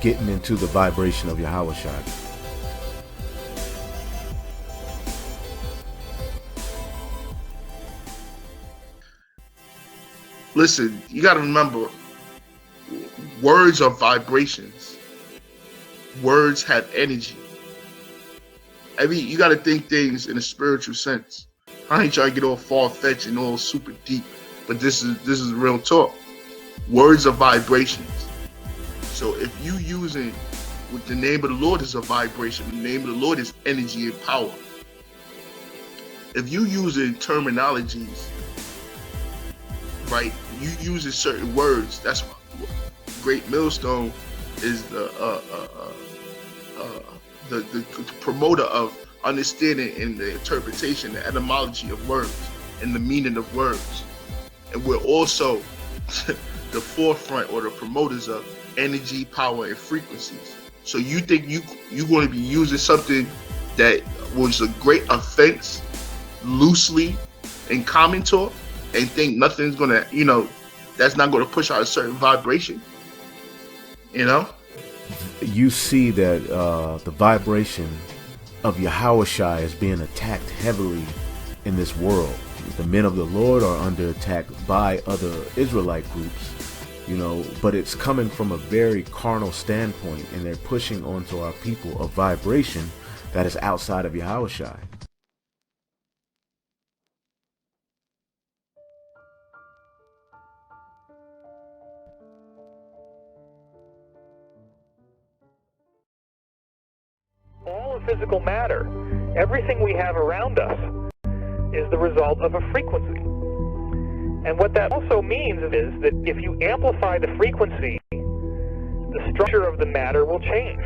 getting into the vibration of YAHAWASHI. Listen, you got to remember, words are vibrations. Words have energy. You got to think things in a spiritual sense. I ain't trying to get all far-fetched and all super deep, but this is real talk. Words are vibrations. So if you using with the name of the Lord is a vibration, the name of the Lord is energy and power. If you using terminologies, right, you using certain words, that's why Great Millstone is the promoter of understanding and the interpretation, the etymology of words and the meaning of words. And we're also the forefront or the promoters of energy, power, and frequencies. So you think you're going to be using something that was a great offense loosely in common talk and think nothing's going to, that's not going to push out a certain vibration, You see that the vibration of YAHAWASHI is being attacked heavily in this world. The men of the Lord are under attack by other Israelite groups, but it's coming from a very carnal standpoint, and they're pushing onto our people a vibration that is outside of YAHAWASHI. All of physical matter, everything we have around us, is the result of a frequency. And what that also means is that if you amplify the frequency, the structure of the matter will change.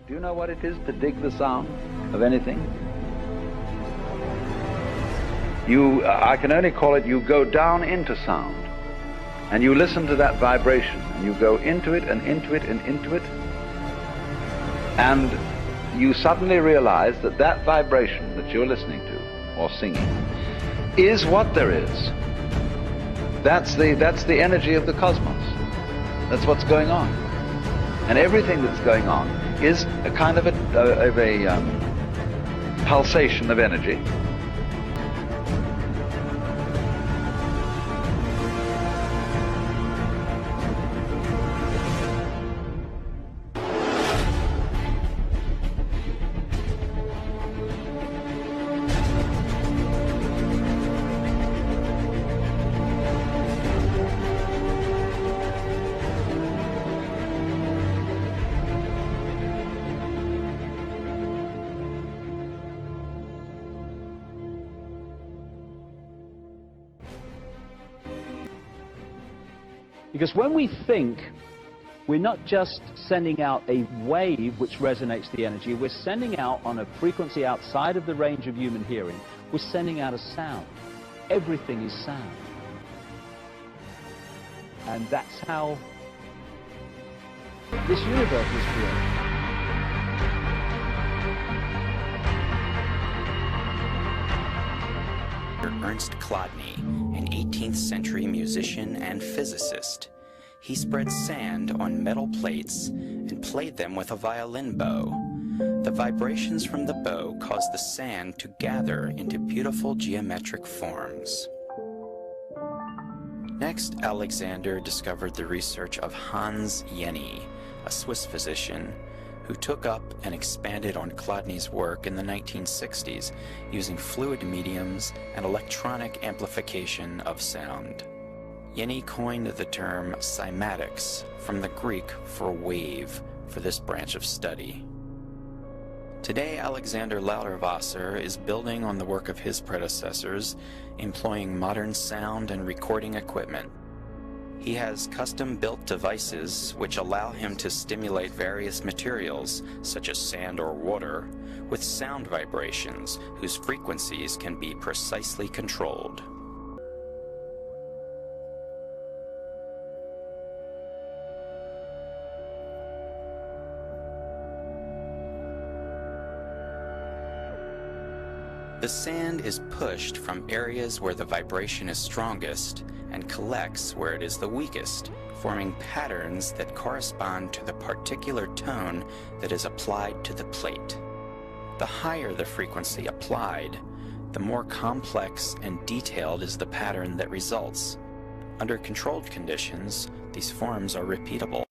Do you know what it is to dig the sound of anything? I can only call it, you go down into sound, and you listen to that vibration, and you go into it and into it and into it, and you suddenly realize that that vibration that you're listening to or singing is what there is. That's the energy of the cosmos. That's what's going on. And everything that's going on is a kind of a pulsation of energy. Because when we think, we're not just sending out a wave which resonates the energy, we're sending out on a frequency outside of the range of human hearing, we're sending out a sound. Everything is sound. And that's how this universe was created. Ernst Chladni, an 18th century musician and physicist. He spread sand on metal plates and played them with a violin bow. The vibrations from the bow caused the sand to gather into beautiful geometric forms. Next, Alexander discovered the research of Hans Jenny, a Swiss physician, who took up and expanded on Chladni's work in the 1960s using fluid mediums and electronic amplification of sound. Jenny coined the term cymatics from the Greek for wave, for this branch of study. Today, Alexander Lauterwasser is building on the work of his predecessors, employing modern sound and recording equipment. He has custom-built devices which allow him to stimulate various materials, such as sand or water, with sound vibrations whose frequencies can be precisely controlled. The sand is pushed from areas where the vibration is strongest and collects where it is the weakest, forming patterns that correspond to the particular tone that is applied to the plate. The higher the frequency applied, the more complex and detailed is the pattern that results. Under controlled conditions, these forms are repeatable.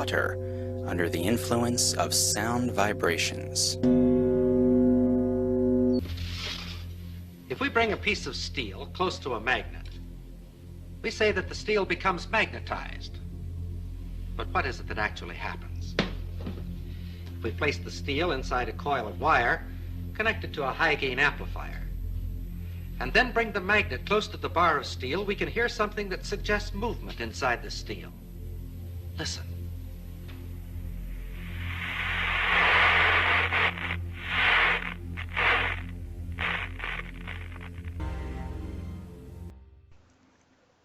water under the influence of sound vibrations. If we bring a piece of steel close to a magnet, we say that the steel becomes magnetized. But what is it that actually happens? If we place the steel inside a coil of wire connected to a high-gain amplifier, and then bring the magnet close to the bar of steel, we can hear something that suggests movement inside the steel. Listen.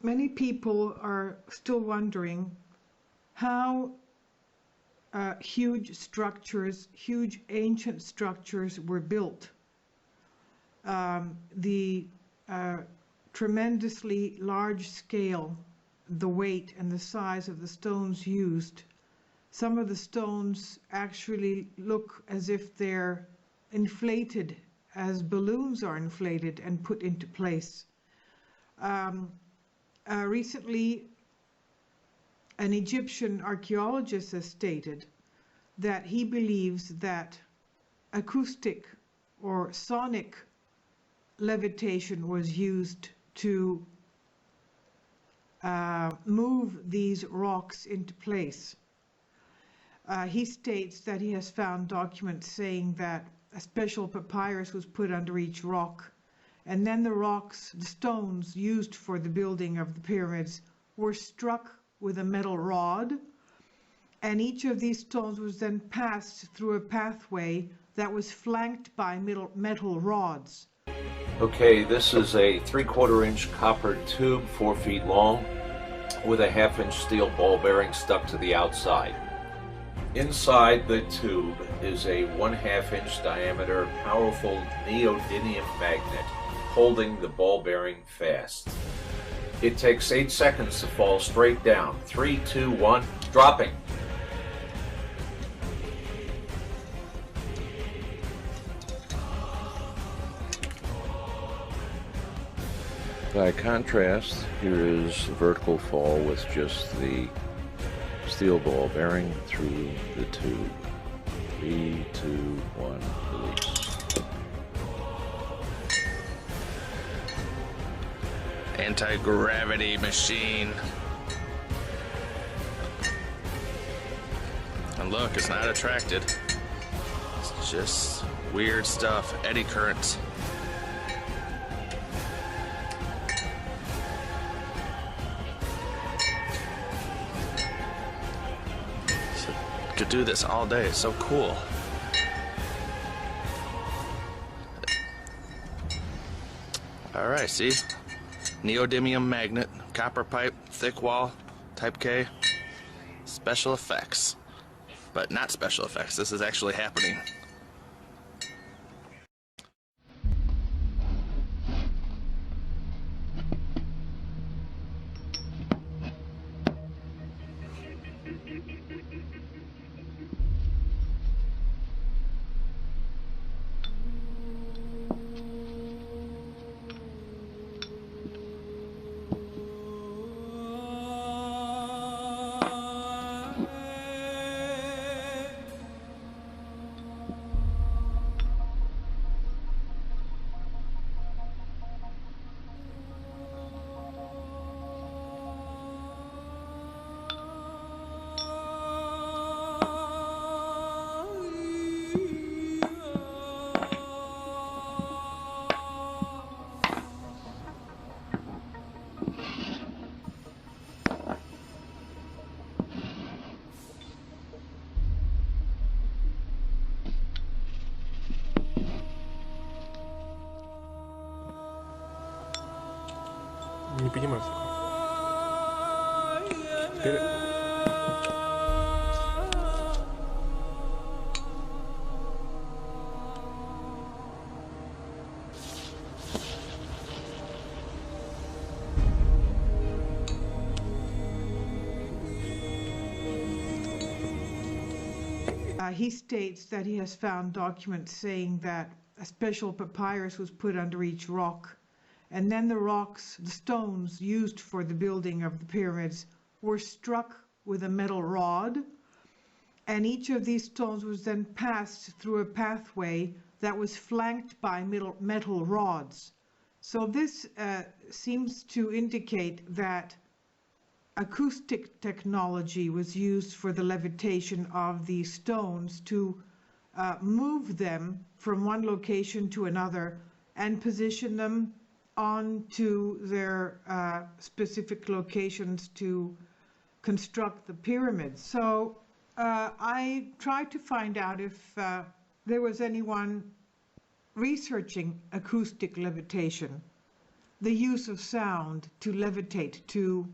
Many people are still wondering how huge structures, huge ancient structures were built. The tremendously large scale, the weight and the size of the stones used. Some of the stones actually look as if they're inflated, as balloons are inflated and put into place. Recently, an Egyptian archaeologist has stated that he believes that acoustic or sonic levitation was used to move these rocks into place. He states that he has found documents saying that a special papyrus was put under each rock, and then the rocks, the stones used for the building of the pyramids, were struck with a metal rod, and each of these stones was then passed through a pathway that was flanked by metal rods. Okay, this is a 3/4 inch copper tube, 4 feet long, with a 1/2 inch steel ball bearing stuck to the outside. Inside the tube is a 1/2 inch diameter powerful neodymium magnet holding the ball bearing fast. It takes 8 seconds to fall straight down. 3, 2, 1, dropping. By contrast, here is the vertical fall with just the steel ball bearing through the tube. 3, 2, 1, release. Anti-gravity machine. And look, it's not attracted. It's just weird stuff. Eddy currents. Could do this all day. It's so cool. Alright, see? Neodymium magnet, copper pipe, thick wall, type K. Special effects. But not special effects. This is actually happening. Не понимаю. Теперь... He states that he has found documents saying that a special papyrus was put under each rock, and then the rocks, the stones used for the building of the pyramids, were struck with a metal rod, and each of these stones was then passed through a pathway that was flanked by metal rods. So this seems to indicate that acoustic technology was used for the levitation of these stones to move them from one location to another and position them onto their specific locations to construct the pyramids. So I tried to find out if there was anyone researching acoustic levitation, the use of sound to levitate, to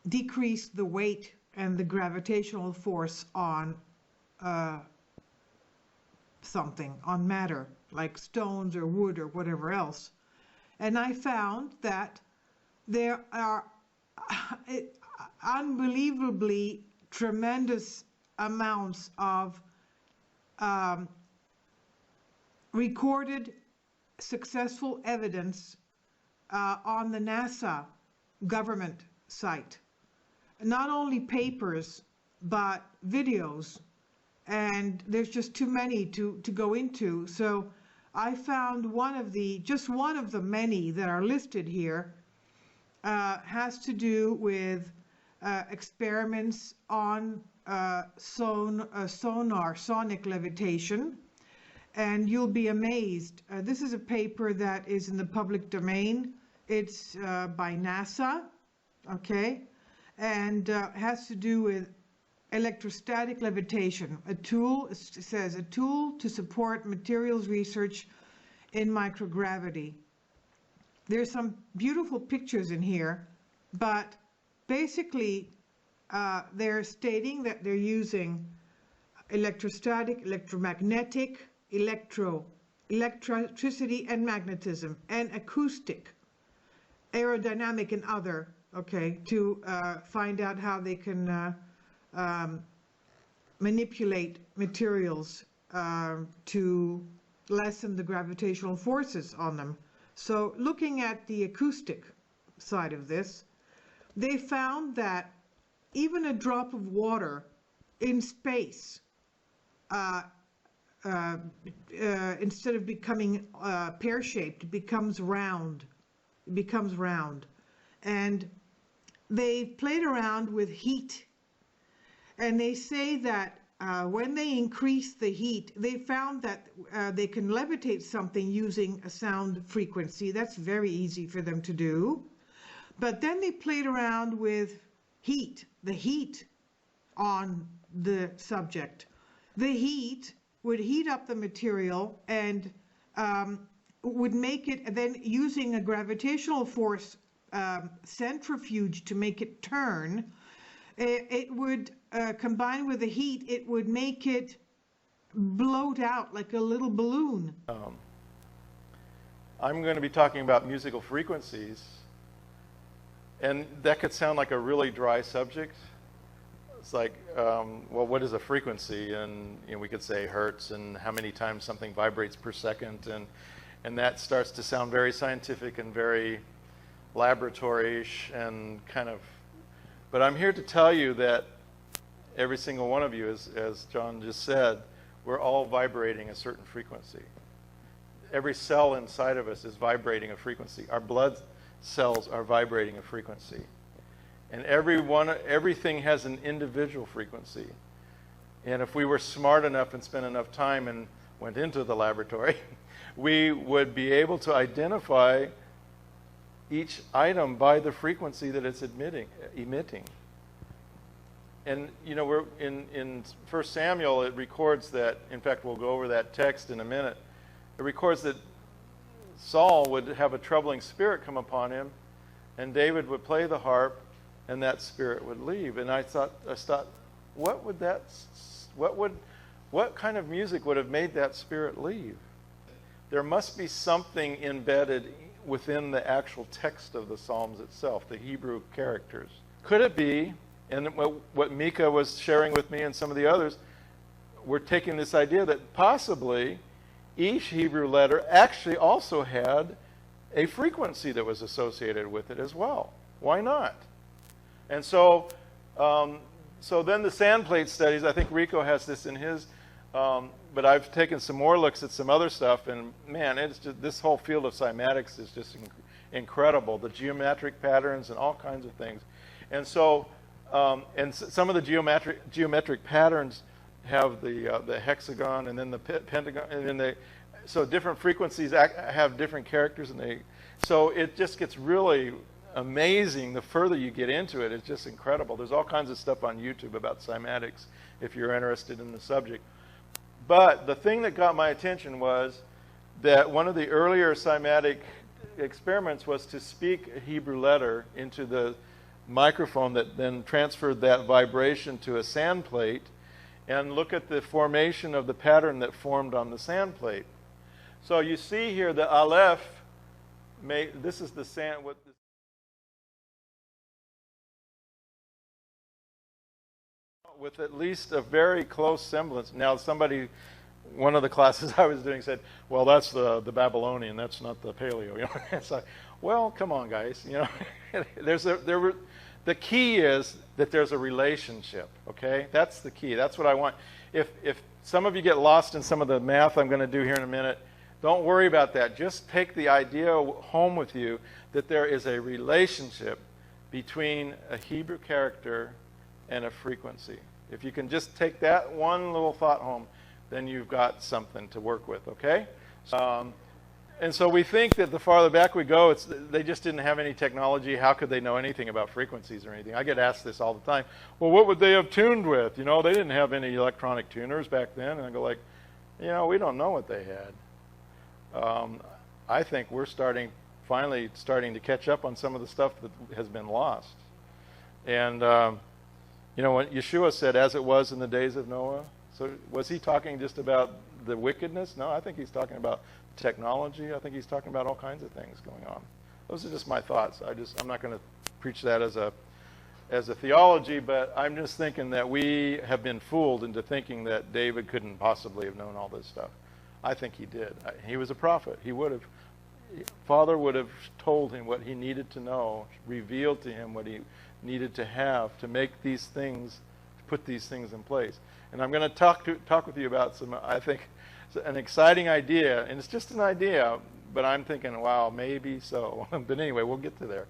decrease the weight and the gravitational force on something, on matter, like stones or wood or whatever else. And I found that there are unbelievably tremendous amounts of recorded successful evidence on the NASA government site. Not only papers, but videos. And there's just too many to go into. So I found just one of the many that are listed here has to do with experiments on sonic levitation. And you'll be amazed. This is a paper that is in the public domain. It's by NASA, okay? And has to do with electrostatic levitation, it says a tool to support materials research in microgravity. There's some beautiful pictures in here, but basically they're stating that they're using electrostatic, electromagnetic, electricity and magnetism, and acoustic, aerodynamic and other, okay, to find out how they can manipulate materials to lessen the gravitational forces on them. So looking at the acoustic side of this, they found that even a drop of water in space, instead of becoming pear-shaped, it becomes round. It becomes round. And they played around with heat. And they say that when they increase the heat, they found that they can levitate something using a sound frequency. That's very easy for them to do. But then they played around with heat, the heat on the subject. The heat would heat up the material and would make it, then using a gravitational force centrifuge to make it turn, it would combine with the heat, it would make it bloat out like a little balloon. I'm going to be talking about musical frequencies, and that could sound like a really dry subject. It's like, well, what is a frequency? And we could say hertz and how many times something vibrates per second, and that starts to sound very scientific and very laboratory-ish and kind of. But I'm here to tell you that every single one of you, as John just said, we're all vibrating a certain frequency. Every cell inside of us is vibrating a frequency. Our blood cells are vibrating a frequency. And everything has an individual frequency. And if we were smart enough and spent enough time and went into the laboratory, we would be able to identify each item by the frequency that it's emitting. And we're in 1 Samuel, it records that, in fact, we'll go over that text in a minute. It records that Saul would have a troubling spirit come upon him, and David would play the harp, and that spirit would leave. And I thought, what kind of music would have made that spirit leave? There must be something embedded within the actual text of the Psalms itself, the Hebrew characters. Could it be, and what Mika was sharing with me and some of the others, we're taking this idea that possibly each Hebrew letter actually also had a frequency that was associated with it as well. Why not? And so So then the sand plate studies, I think Rico has this in his, but I've taken some more looks at some other stuff, and man, it's just, this whole field of cymatics is just incredible. The geometric patterns and all kinds of things. And so, some of the geometric patterns have the hexagon and then the pentagon, and then so different frequencies have different characters, and so it just gets really amazing the further you get into it. It's just incredible. There's all kinds of stuff on YouTube about cymatics if you're interested in the subject. But the thing that got my attention was that one of the earlier cymatic experiments was to speak a Hebrew letter into the microphone that then transferred that vibration to a sand plate, and look at the formation of the pattern that formed on the sand plate. So you see here the Aleph, this is the sand, with at least a very close semblance. Now one of the classes I was doing said, well, that's the Babylonian, that's not the Paleo. You know? It's like, well, come on, guys. You know, the key is that there's a relationship, okay? That's the key. That's what I want. If some of you get lost in some of the math I'm going to do here in a minute, don't worry about that. Just take the idea home with you that there is a relationship between a Hebrew character and a frequency. If you can just take that one little thought home, then you've got something to work with, okay? And so we think that the farther back we go, they just didn't have any technology. How could they know anything about frequencies or anything? I get asked this all the time. Well, what would they have tuned with? You know, they didn't have any electronic tuners back then. And I go like, you know, we don't know what they had. I think we're finally starting to catch up on some of the stuff that has been lost. And, you know, what Yeshua said, as it was in the days of Noah. So was he talking just about the wickedness? No, I think he's talking about technology. I think he's talking about all kinds of things going on. Those are just my thoughts. I'm not going to preach that as a theology, but I'm just thinking that we have been fooled into thinking that David couldn't possibly have known all this stuff. I think he did. He was a prophet. Father would have told him what he needed to know, revealed to him what he needed to have to make these things, put these things in place. And I'm going to talk with you about some, I think, an exciting idea, and it's just an idea, but I'm thinking, wow, maybe so. But anyway, we'll get to there.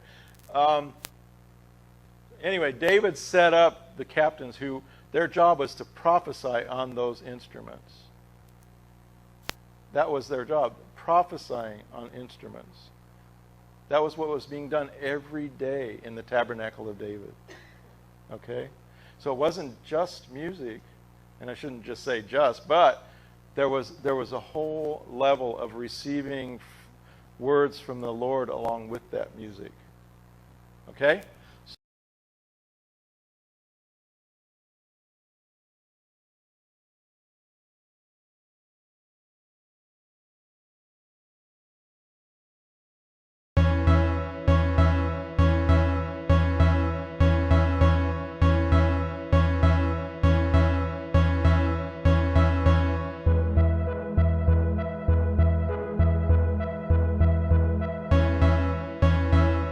Anyway, David set up the captains who, their job was to prophesy on those instruments. That was their job, prophesying on instruments. That was what was being done every day in the tabernacle of David. Okay? So it wasn't just music, and I shouldn't just say just, but there was a whole level of receiving words from the Lord along with that music. Okay?